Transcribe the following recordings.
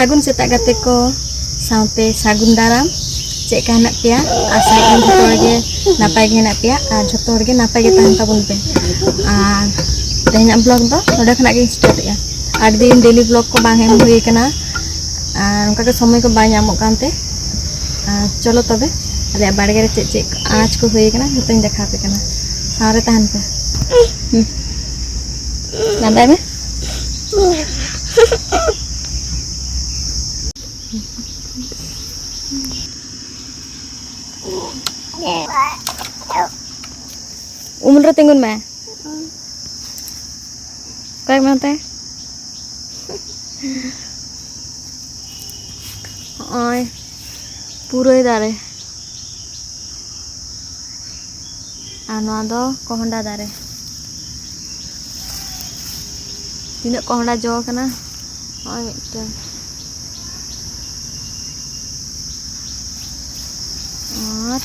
sagun setak gate ko sampai sagun daram cek kanak pia asal kan joto lagi napai ge nak pia joto lagi napai ge tahan tabun pe tanya blog to noda kena ge start ya din daily blog ko bang em hui kana उनका के समय को bye नामक कानते चलो तबे अरे बाड़गे रे चेक चेक आज को हुई कना जतन देखा पे कना सारे तहन पे नंदा में उम्र तिंगुन में काय मानते ओय पूरा दारे नवा दो कोहंडा दारे तीना कोहंडा जो कना ओय मिटन और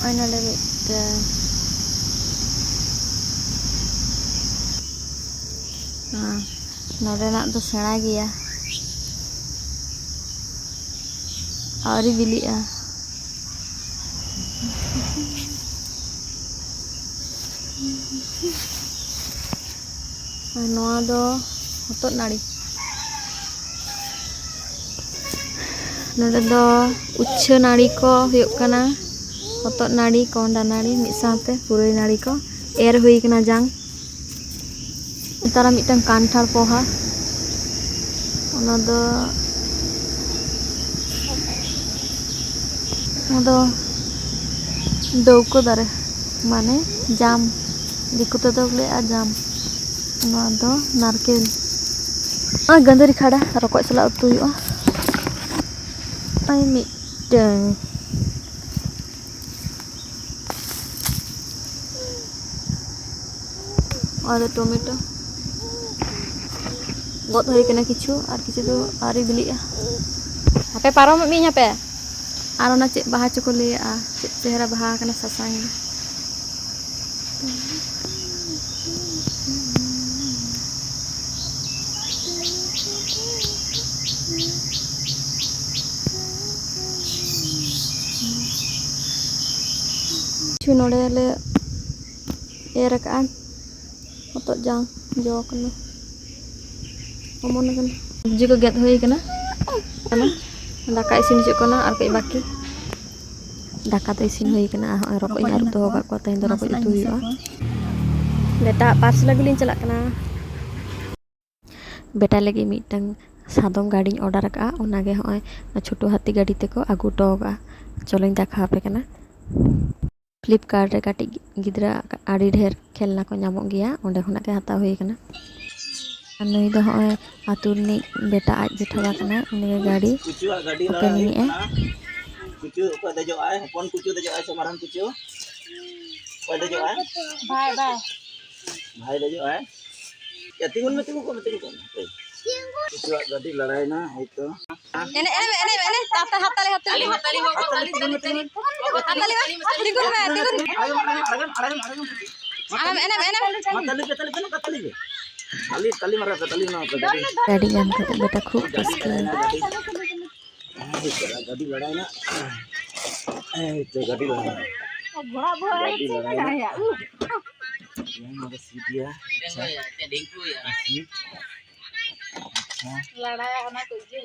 ओय नले मिटन नोडे ना तो सेड़ा गया और बिलिया नोआ दो हतोद नाड़ी नोडे दो उच्छा नाड़ी को हुयुग कना हतोद नाड़ी कोंडा नाड़ी मिद साथे पुरई नाड़ी को एर हुई कना जांग तारा मिटन कांठार पोहा ओना दो दौको दारे माने जाम दिकुते तो बोले जाम ना दो नारकेल गंदरी खाड़ा रकोय सला उतु हुआ आई मिटन और टमेटो गद हुई कना किछु और किछु दो आरी बिलिया आपे पारम मी पे और ना चेक बाहा चको ले चेक चेहरा बाहा कना सासांग छु नोडे ले एर का हतो जांग जो कना अमन कन सब्जी को गेद हुई कना दाका इसिन हिजुग कना और कई बाकी दाका तो इसिन हुई कना रकोय आर तो होगा को तहिन रकोय उतु हुआ बेटा पार्सल लगी चला कना बेटा लगी मिटन सादम गाड़ी ऑर्डर का ओनागे होय छोटो हाथी गाड़ी ते को आगु टोगा चलो देखा पे कना फ्लिपकार्ट रे काटी गिद्रा आड़ी ढेर खेलना को नामो गया ओंडे खना के हाता हुई कना नई दो होय आतुरनी बेटा आज जेठवा कना उनी गाड़ी ओपनिंग ए कुचु को दजो आय हपन कुचु दजो आय समारन कुचु को दजो आय भाई दजो आय या तिंगुन में तिंगु को कुचु गाड़ी लड़ाई ना है तो एने ताता हाताले तिंगुन में तली मारा तली ना गाड़ी जाम करते बेटा खूब रस्के गाड़ी लड़ाई ना तो गाड़ी लड़ाई घोड़ा गाड़ी लड़ाई ना ये मेरा सीट दिया अच्छा सीट लड़ाई होना कोई जे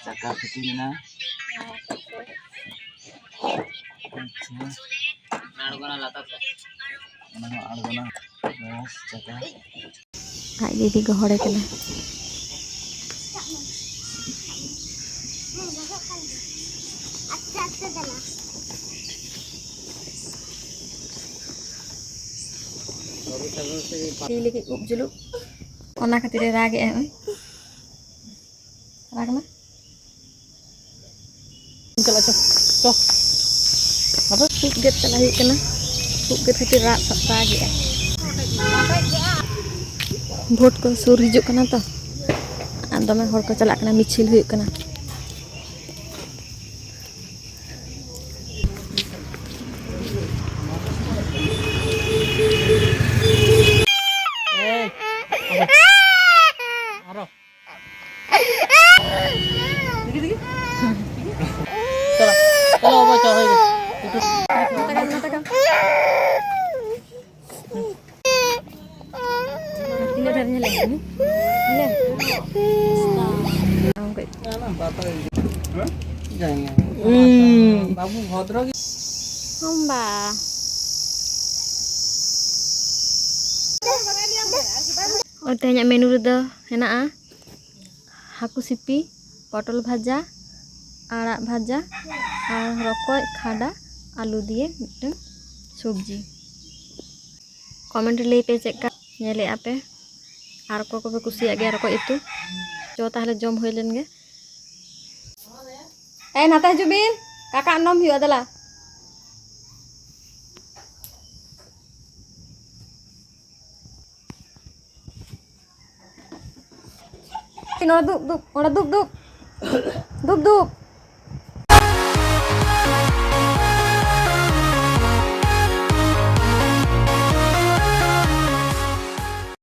चक्का फिटिंग ना आड़गोना लाता ना आड़गोना बस चक्का आई दीदी गहड़े कना lagi up julu ona katire rage oi ragna kalau cok apa up get chala hi kana up get katire rak rage vote को सुर हिजुग कना तो दमे हर को चला कना मिছিল हुई कना বাবু ভদ্র Tehnya menu reda henaknya haku sipi, potol bhaja, arak bhaja, আর রকয় খাডা আলু দিয়ে মিটং সবজি কমেন্টে ᱞᱟᱹᱭ ᱯᱮ ᱪᱮᱫᱠᱟ ᱧᱮᱞᱮᱜᱼᱟ ᱯᱮ আর ᱚᱠᱚᱭ ᱠᱚᱯᱮ ᱠᱩᱥᱤᱭᱟᱜ ᱜᱮᱭᱟ রকয় ᱩᱛᱩ ᱪᱚ ᱛᱟᱦᱞᱮ ᱡᱚᱢ ᱦᱩᱭ ᱞᱮᱱ ᱜᱮ ᱱᱟᱛᱮ ᱦᱤᱡᱩᱜ ᱵᱤᱱ ᱠᱟᱠᱟ ᱱᱚᱢ ᱦᱩᱭᱩᱜᱼᱟ ᱫᱮᱞᱟ ᱱᱚᱰᱮ ᱫᱩᱵ ᱫᱩᱵ ᱚᱸᱰᱮ ᱫᱩᱵ ᱫᱩᱵ ᱫᱩᱵ ᱫᱩᱵ